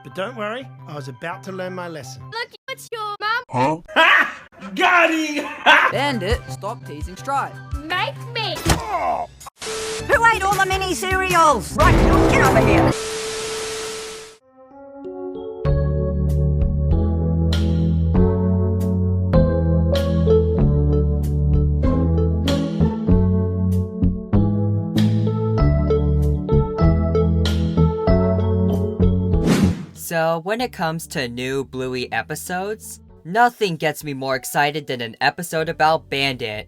But don't worry, I was about to learn my lesson. Look, what's your mum? Huh? Ha! Got him! Bandit, stop teasing Stripe. Make me. Who ate all the mini cereals? Right, get over here. So when it comes to new Bluey episodes, nothing gets me more excited than an episode about Bandit.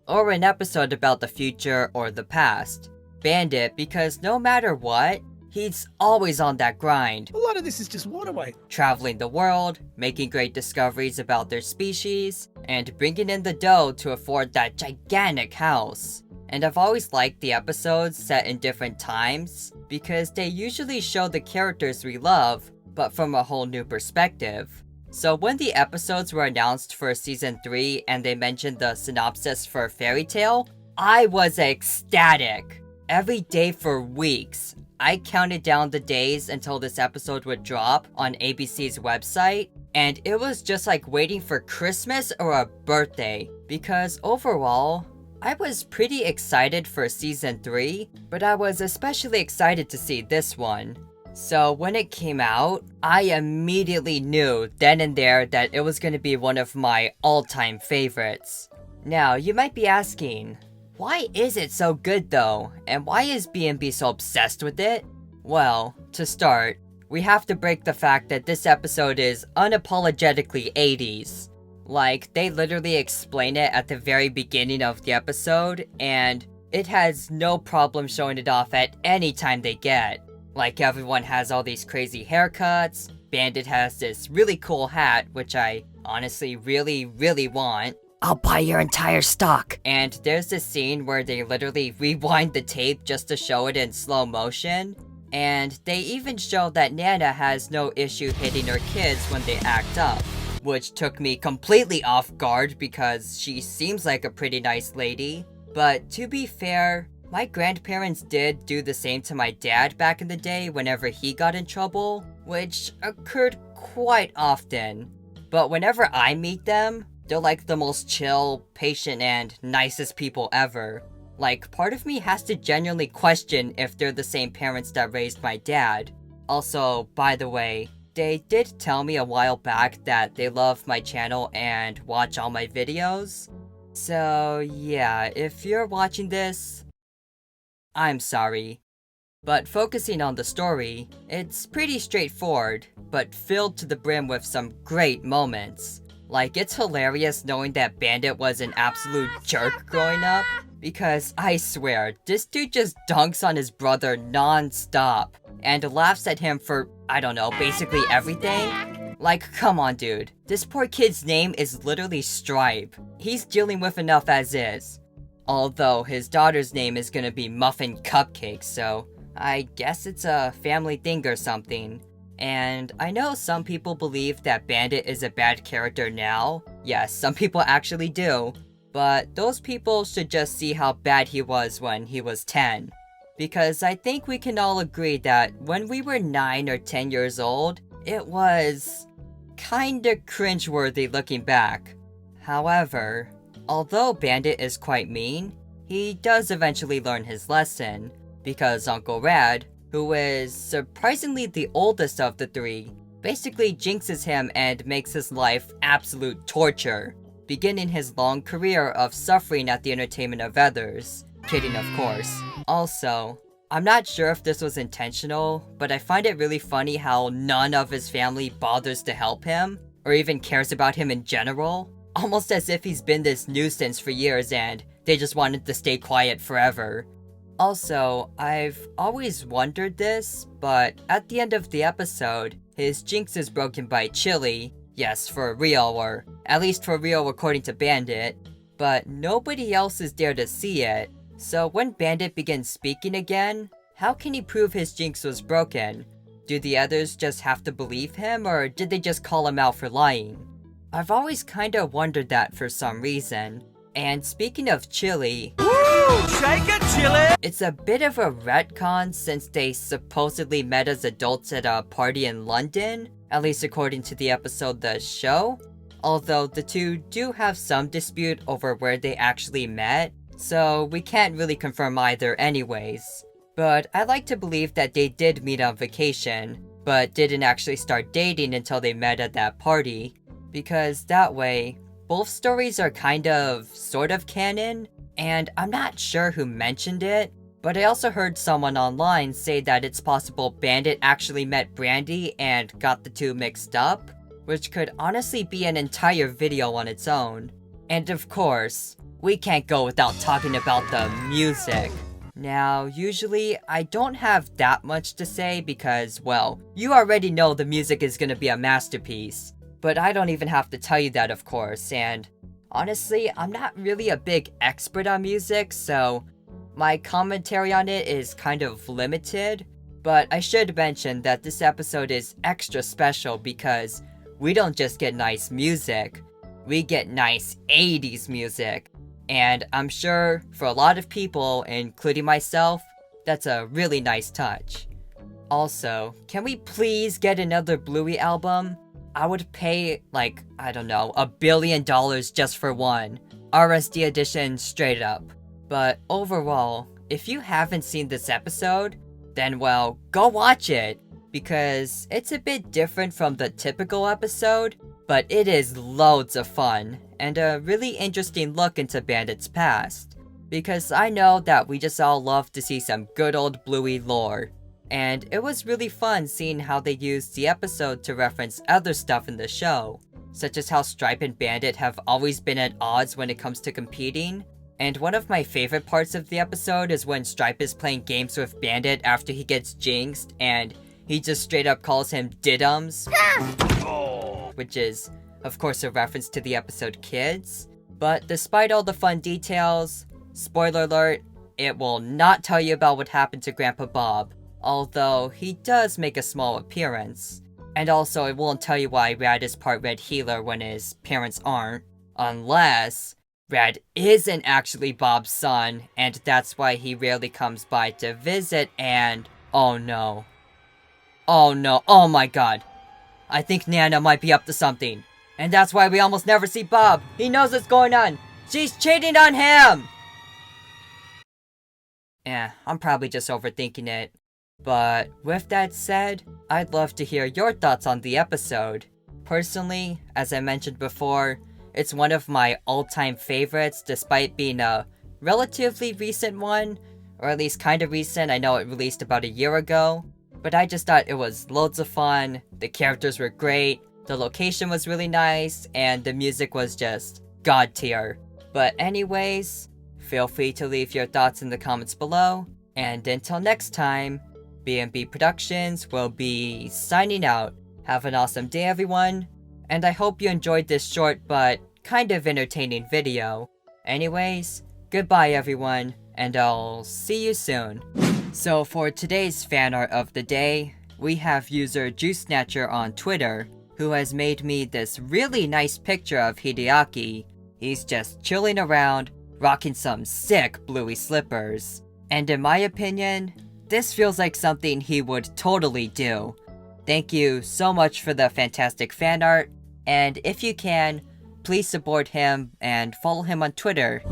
Or an episode about the future or the past. Bandit, because no matter what, he's always on that grind. A lot of this is just water weight. Traveling the world, making great discoveries about their species, and bringing in the dough to afford that gigantic house. And I've always liked the episodes set in different times, because they usually show the characters we love, but from a whole new perspective. So when the episodes were announced for Season 3 and they mentioned the synopsis for Fairy Tale, I was ecstatic! Every day for weeks, I counted down the days until this episode would drop on ABC's website, and it was just like waiting for Christmas or a birthday, because overall, I was pretty excited for Season 3, but I was especially excited to see this one. So when it came out, I immediately knew then and there that it was going to be one of my all-time favorites. Now, you might be asking, why is it so good though? And why is B&B so obsessed with it? Well, to start, we have to break the fact that this episode is unapologetically 80s. Like, they literally explain it at the very beginning of the episode, and it has no problem showing it off at any time they get. Like, everyone has all these crazy haircuts, Bandit has this really cool hat, which I honestly really want. I'll buy your entire stock. And there's this scene where they literally rewind the tape just to show it in slow motion. And they even show that Nana has no issue hitting her kids when they act up. Which took me completely off guard because she seems like a pretty nice lady. But to be fair, my grandparents did do the same to my dad back in the day whenever he got in trouble, which occurred quite often. But whenever I meet them, they're like the most chill, patient, and nicest people ever. Like, part of me has to genuinely question if they're the same parents that raised my dad. Also, by the way, they did tell me a while back that they love my channel and watch all my videos. So yeah, if you're watching this, I'm sorry. But focusing on the story, it's pretty straightforward, but filled to the brim with some great moments. Like, it's hilarious knowing that Bandit was an absolute jerk growing up, because I swear, this dude just dunks on his brother non-stop, and laughs at him for, I don't know, basically everything. Like, come on dude, this poor kid's name is literally Stripe. He's dealing with enough as is. Although his daughter's name is gonna be Muffin Cupcake, so I guess it's a family thing or something. And I know some people believe that Bandit is a bad character now. Yes, some people actually do. But those people should just see how bad he was when he was 10. Because I think we can all agree that when we were 9 or 10 years old, it was kinda cringeworthy looking back. However, although Bandit is quite mean, he does eventually learn his lesson. Because Uncle Rad, who is surprisingly the oldest of the three, basically jinxes him and makes his life absolute torture, beginning his long career of suffering at the entertainment of others. Kidding, of course. Also, I'm not sure if this was intentional, but I find it really funny how none of his family bothers to help him, or even cares about him in general. Almost as if he's been this nuisance for years and they just wanted to stay quiet forever. Also, I've always wondered this, but at the end of the episode, his jinx is broken by Chili. Yes, for real, or at least for real according to Bandit. But nobody else is there to see it. So when Bandit begins speaking again, how can he prove his jinx was broken? Do the others just have to believe him, or did they just call him out for lying? I've always kinda wondered that for some reason. And speaking of Chili... It's a bit of a retcon since they supposedly met as adults at a party in London, at least according to the episode The Show. Although the two do have some dispute over where they actually met, so we can't really confirm either anyways. But I like to believe that they did meet on vacation, but didn't actually start dating until they met at that party, because that way, both stories are sort of canon, and I'm not sure who mentioned it, but I also heard someone online say that it's possible Bandit actually met Brandy and got the two mixed up, which could honestly be an entire video on its own. And of course, we can't go without talking about the music. Now, usually, I don't have that much to say because, well, you already know the music is gonna be a masterpiece. But I don't even have to tell you that, of course, and honestly, I'm not really a big expert on music, so my commentary on it is kind of limited. But I should mention that this episode is extra special because we don't just get nice music, we get nice 80s music. And I'm sure for a lot of people, including myself, that's a really nice touch. Also, can we please get another Bluey album? I would pay, like, I don't know, $1 billion just for one. RSD edition straight up. But overall, if you haven't seen this episode, then well, go watch it. Because it's a bit different from the typical episode, but it is loads of fun, and a really interesting look into Bandit's past. Because I know that we just all love to see some good old Bluey lore. And it was really fun seeing how they used the episode to reference other stuff in the show, such as how Stripe and Bandit have always been at odds when it comes to competing. And one of my favorite parts of the episode is when Stripe is playing games with Bandit after he gets jinxed, and he just straight up calls him Diddums, which is, of course, a reference to the episode Kids. But despite all the fun details, spoiler alert, it will not tell you about what happened to Grandpa Bob, although he does make a small appearance. And also, it won't tell you why Rad is part Red Healer when his parents aren't, unless Rad isn't actually Bob's son, and that's why he rarely comes by to visit, and oh no. Oh no, oh my god. I think Nana might be up to something. And that's why we almost never see Bob. He knows what's going on. She's cheating on him! I'm probably just overthinking it. But with that said, I'd love to hear your thoughts on the episode. Personally, as I mentioned before, it's one of my all-time favorites despite being a relatively recent one, or at least kinda recent. I know it released about a year ago. But I just thought it was loads of fun, the characters were great, the location was really nice, and the music was just god tier. But anyways, feel free to leave your thoughts in the comments below, and until next time, B&B Productions will be signing out. Have an awesome day everyone, and I hope you enjoyed this short but kind of entertaining video. Anyways, goodbye everyone, and I'll see you soon. So for today's fan art of the day, we have user Juice Snatcher on Twitter, who has made me this really nice picture of Hideaki. He's just chilling around, rocking some sick Bluey slippers. And in my opinion, this feels like something he would totally do. Thank you so much for the fantastic fan art, and if you can, please support him and follow him on Twitter.